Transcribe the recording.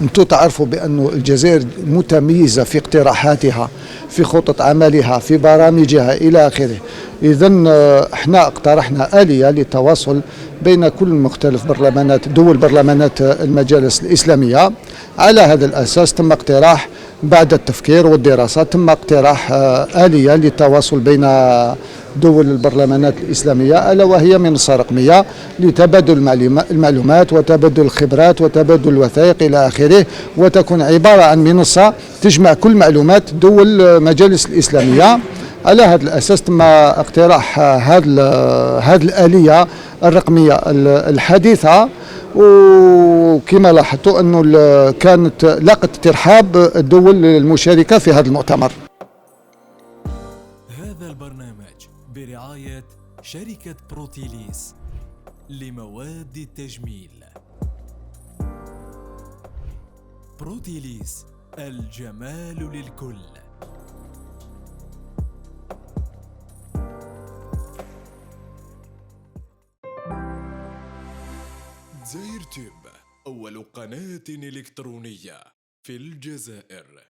أنتم تعرفوا بأن الجزائر متميزة في اقتراحاتها، في خطط عملها، في برامجها إلى آخره. إذا احنا اقترحنا آلية للتواصل بين كل مختلف برلمانات المجالس الإسلامية. على هذا الأساس تم اقتراح بعد التفكير والدراسة، تم اقتراح آلية للتواصل بين دول البرلمانات الإسلامية، ألا وهي منصة رقمية لتبادل المعلومات وتبادل الخبرات وتبادل الوثائق إلى آخره، وتكون عبارة عن منصة تجمع كل معلومات دول المجالس الإسلامية. على هذا الأساس تم اقتراح هذه الآلية الرقمية الحديثة، وكما لاحظتوا أنه كانت لاقت ترحاب الدول المشاركة في هذا المؤتمر. هذا البرنامج برعاية شركة بروتيليس لمواد التجميل. بروتيليس، الجمال للكل. زاير تيوب، أول قناة إلكترونية في الجزائر.